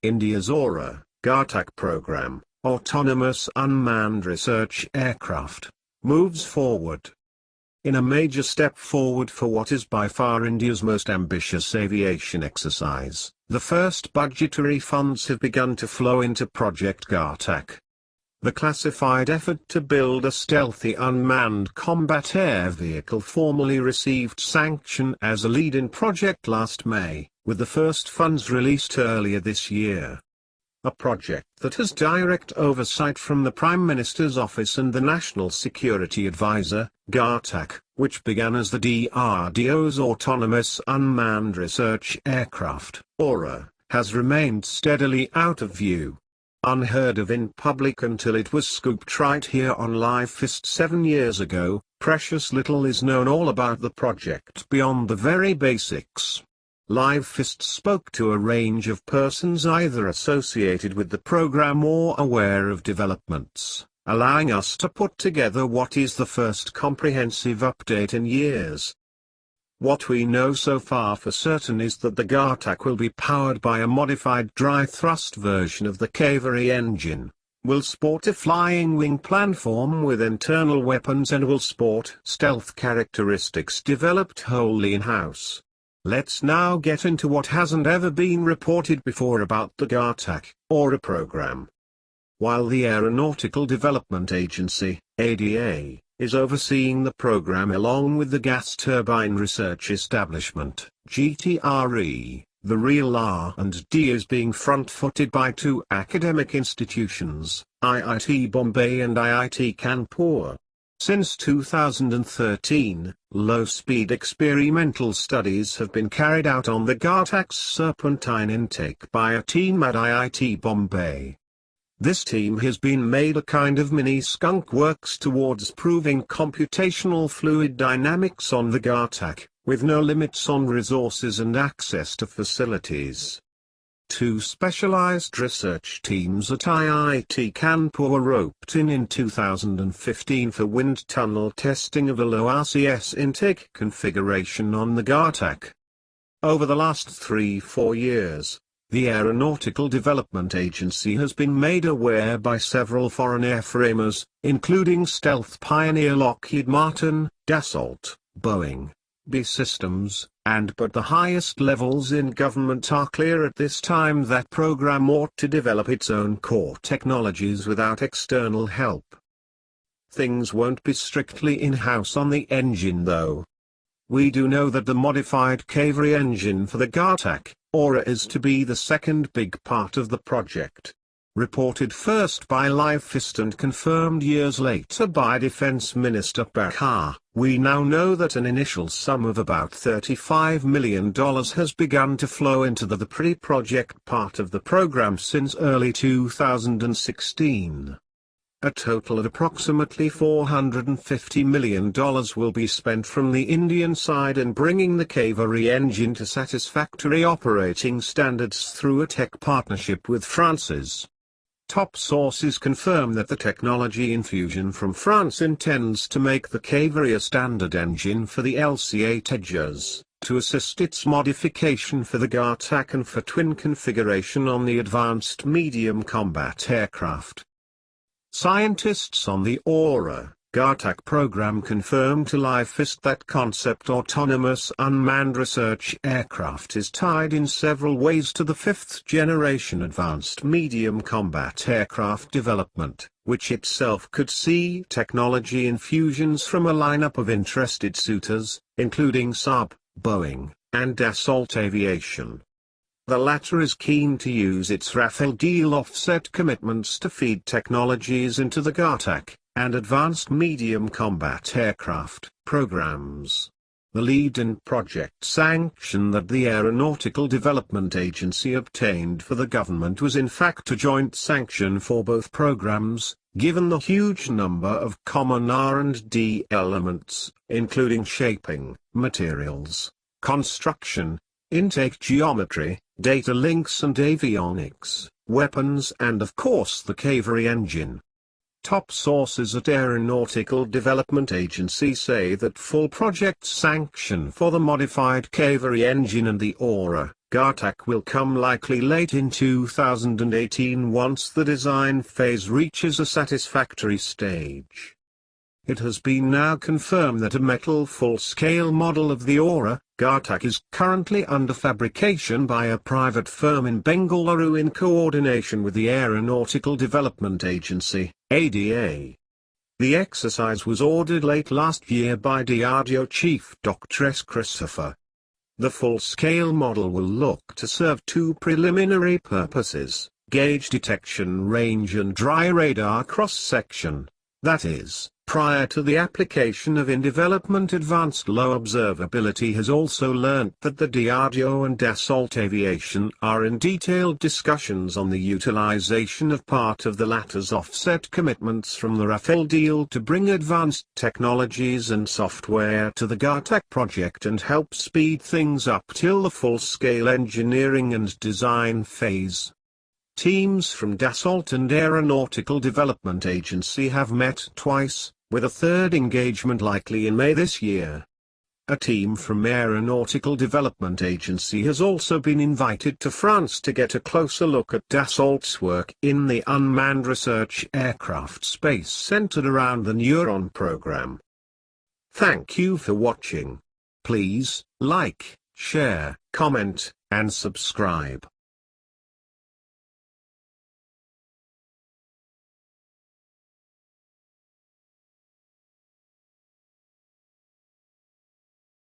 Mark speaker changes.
Speaker 1: India's AURA, Ghatak program, autonomous unmanned research aircraft, moves forward. In a major step forward for what is by far India's most ambitious aviation exercise, the first budgetary funds have begun to flow into Project Ghatak. The classified effort to build a stealthy unmanned combat air vehicle formally received sanction as a lead-in project last May, with the first funds released earlier this year. A project that has direct oversight from the Prime Minister's office and the National Security Advisor, Ghatak, which began as the DRDO's Autonomous Unmanned Research Aircraft, AURA, has remained steadily out of view. Unheard of in public until it was scooped right here on Live Fist 7 years ago, precious little is known all about the project beyond the very basics. Live Fist spoke to a range of persons either associated with the program or aware of developments, allowing us to put together what is the first comprehensive update in years. What we know so far for certain is that the Ghatak will be powered by a modified dry-thrust version of the Kaveri engine, will sport a flying wing platform with internal weapons and will sport stealth characteristics developed wholly in-house. Let's now get into what hasn't ever been reported before about the Ghatak, AURA program. While the Aeronautical Development Agency, ADA, is overseeing the program along with the Gas Turbine Research Establishment, GTRE, the real R&D is being front-footed by two academic institutions, IIT Bombay and IIT Kanpur. Since 2013, low-speed experimental studies have been carried out on the Ghatak's serpentine intake by a team at IIT Bombay. This team has been made a kind of mini-skunk works towards proving computational fluid dynamics on the Ghatak, with no limits on resources and access to facilities. Two specialized research teams at IIT Kanpur were roped in 2015 for wind tunnel testing of a low RCS intake configuration on the Ghatak. Over the last 3-4 years, the Aeronautical Development Agency has been made aware by several foreign airframers, including stealth pioneer Lockheed Martin, Dassault, Boeing, B Systems, but the highest levels in government are clear at this time that program ought to develop its own core technologies without external help. Things won't be strictly in-house on the engine though. We do know that the modified Kaveri engine for the Ghatak, AURA, is to be the second big part of the project. Reported first by Live Fist and confirmed years later by Defense Minister Bahar, we now know that an initial sum of about $35 million has begun to flow into the pre-project part of the program since early 2016. A total of approximately $450 million will be spent from the Indian side in bringing the Kaveri engine to satisfactory operating standards through a tech partnership with France's. Top sources confirm that the technology infusion from France intends to make the Kaveri a standard engine for the LCA Tejas, to assist its modification for the Ghatak and for twin configuration on the advanced medium combat aircraft. Scientists on the AURA, Ghatak program confirmed to Live Fist that concept autonomous unmanned research aircraft is tied in several ways to the 5th generation advanced medium combat aircraft development, which itself could see technology infusions from a lineup of interested suitors, including Saab, Boeing, and Dassault Aviation. The latter is keen to use its Rafale deal offset commitments to feed technologies into the Ghatak and advanced medium combat aircraft programs. The lead-in project sanction that the Aeronautical Development Agency obtained for the government was in fact a joint sanction for both programs, given the huge number of common R&D elements, including shaping, materials, construction, intake geometry, data links and avionics, weapons and of course the Kaveri engine. Top sources at Aeronautical Development Agency say that full project sanction for the modified Kaveri engine and the AURA, Ghatak will come likely late in 2018 once the design phase reaches a satisfactory stage. It has been now confirmed that a metal full-scale model of the Aura, Ghatak, is currently under fabrication by a private firm in Bengaluru in coordination with the Aeronautical Development Agency, ADA. The exercise was ordered late last year by DRDO Chief Dr. S. Christopher. The full-scale model will look to serve two preliminary purposes: gauge detection range and dry radar cross-section. That is, prior to the application of in-development advanced low observability has also learnt that the DRDO and Dassault Aviation are in detailed discussions on the utilization of part of the latter's offset commitments from the Rafale deal to bring advanced technologies and software to the Ghatak project and help speed things up till the full-scale engineering and design phase. Teams from Dassault and Aeronautical Development Agency have met twice, with a third engagement likely in May this year. A team from Aeronautical Development Agency has also been invited to France to get a closer look at Dassault's work in the unmanned research aircraft space centered around the Neuron program. Thank you for watching. Please like, share, comment, and subscribe.